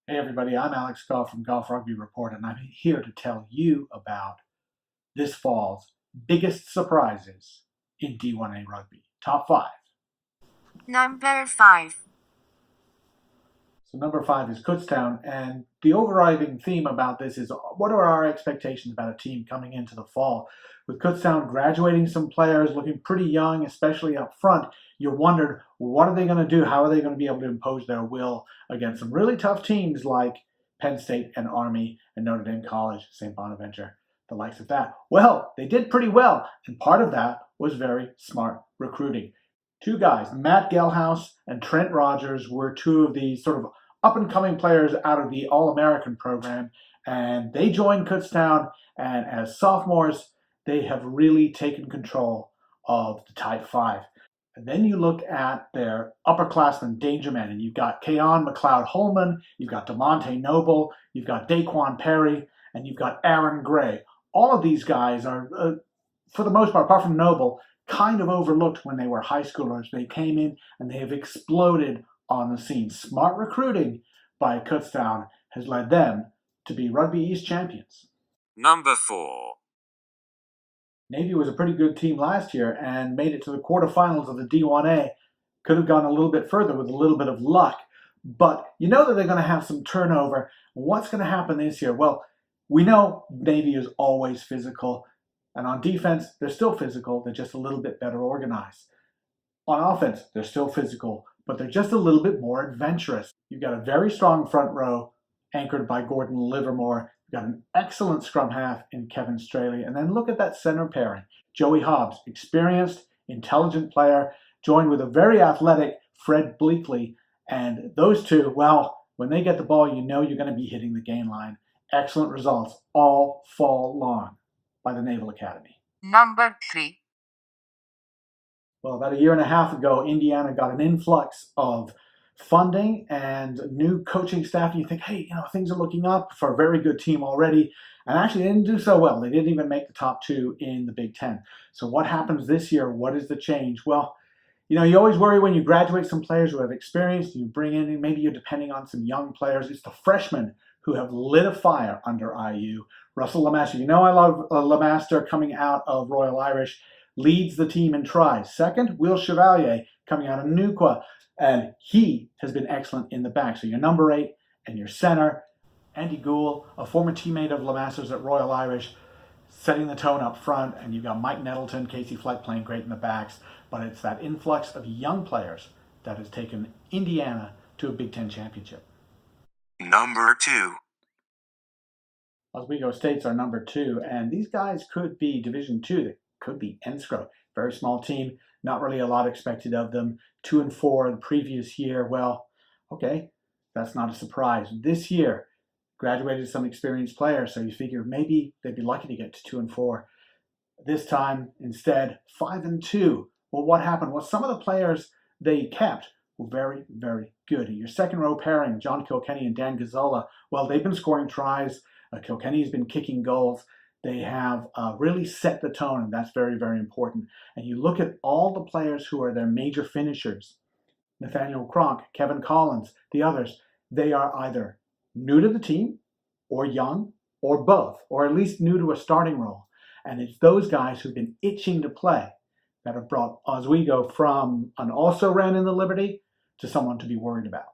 Hey everybody, I'm Alex Goff from Golf Rugby Report, and I'm here to tell you about this fall's biggest surprises in D1A Rugby. Top 5. Number 5. So number 5 is Kutztown, and the overriding theme about this is what are our expectations about a team coming into the fall? With Kutztown graduating some players, looking pretty young, especially up front, you wondered what are they going to do? How are they going to be able to impose their will against some really tough teams like Penn State and Army and Notre Dame College, St. Bonaventure, the likes of that? Well, they did pretty well, and part of that was very smart recruiting. Two guys, Matt Gelhaus and Trent Rogers, were two of the sort of up and coming players out of the All American program, and they joined Kutztown. And as sophomores, they have really taken control of the Type 5. And then you look at their upperclassmen, danger men, and you've got Keon McLeod-Holman, you've got DeMonte Noble, you've got Daquan Perry, and you've got Aaron Gray. All of these guys are, for the most part, apart from Noble, kind of overlooked when they were high schoolers. They came in and they have exploded on the scene. Smart recruiting by Kutztown has led them to be Rugby East champions. Number 4. Navy was a pretty good team last year and made it to the quarterfinals of the D1A. Could have gone a little bit further with a little bit of luck. But you know that they're going to have some turnover. What's going to happen this year? Well, we know Navy is always physical. And on defense, they're still physical. They're just a little bit better organized. On offense, they're still physical, but they're just a little bit more adventurous. You've got a very strong front row anchored by Gordon Livermore. You've got an excellent scrum half in Kevin Straley. And then look at that center pairing. Joey Hobbs, experienced, intelligent player, joined with a very athletic Fred Bleakley. And those two, well, when they get the ball, you know you're going to be hitting the gain line. Excellent results all fall long by the Naval Academy. Number 3. Well, about a year and a half ago, Indiana got an influx of funding and new coaching staff. And you think, hey, things are looking up for a very good team already. And actually, they didn't do so well. They didn't even make the top 2 in the Big Ten. So what happens this year? What is the change? Well, you always worry when you graduate some players who have experience, you bring in, maybe you're depending on some young players. It's the freshmen who have lit a fire under IU. Russell Lemaster, I love Lemaster coming out of Royal Irish, leads the team in tries. Second, Will Chevalier coming out of Newqua, and he has been excellent in the back. So your number 8 and your center, Andy Gould, a former teammate of Lemaster's at Royal Irish, setting the tone up front, and you've got Mike Nettleton, Casey Fleck playing great in the backs, but it's that influx of young players that has taken Indiana to a Big Ten championship. Number 2. Oswego State's our number 2, and these guys could be Division 2. They could be Enscro. Very small team, not really a lot expected of them. 2-4 the previous year. Well, okay, that's not a surprise. This year, graduated some experienced players, so you figure maybe they'd be lucky to get to 2-4. This time, instead, 5-2. Well, what happened? Well, some of the players they kept were very, very good. Your second row pairing, John Kilkenny and Dan Gazzola, well, they've been scoring tries. Kilkenny's been kicking goals. They have really set the tone, and that's very, very important. And you look at all the players who are their major finishers, Nathaniel Kronk, Kevin Collins, the others, they are either new to the team or young or both, or at least new to a starting role. And it's those guys who've been itching to play that have brought Oswego from an also ran in the Liberty to someone to be worried about.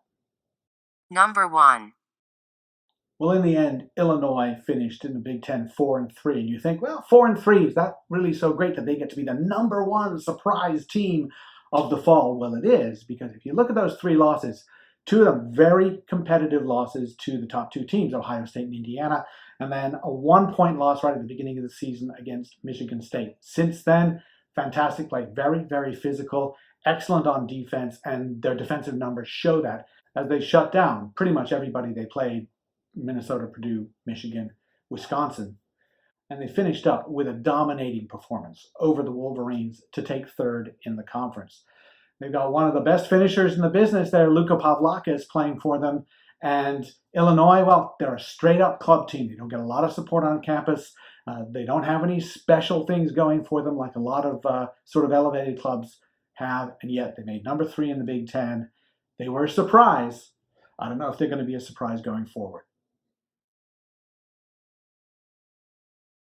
Number 1. Well, in the end, Illinois finished in the Big Ten 4-3. And you think, well, 4-3, is that really so great that they get to be the number 1 surprise team of the fall? Well, it is, because if you look at those 3 losses, 2 of them very competitive losses to the top 2 teams, Ohio State and Indiana, and then a 1-point loss right at the beginning of the season against Michigan State. Since then, fantastic play, very, very physical, excellent on defense, and their defensive numbers show that as they shut down pretty much everybody they played, Minnesota, Purdue, Michigan, Wisconsin. And they finished up with a dominating performance over the Wolverines to take 3rd in the conference. They've got one of the best finishers in the business there, Luka Pavlakis, playing for them. And Illinois, well, they're a straight-up club team. They don't get a lot of support on campus. They don't have any special things going for them like a lot of sort of elevated clubs have. And yet they made number 3 in the Big Ten. They were a surprise. I don't know if they're going to be a surprise going forward.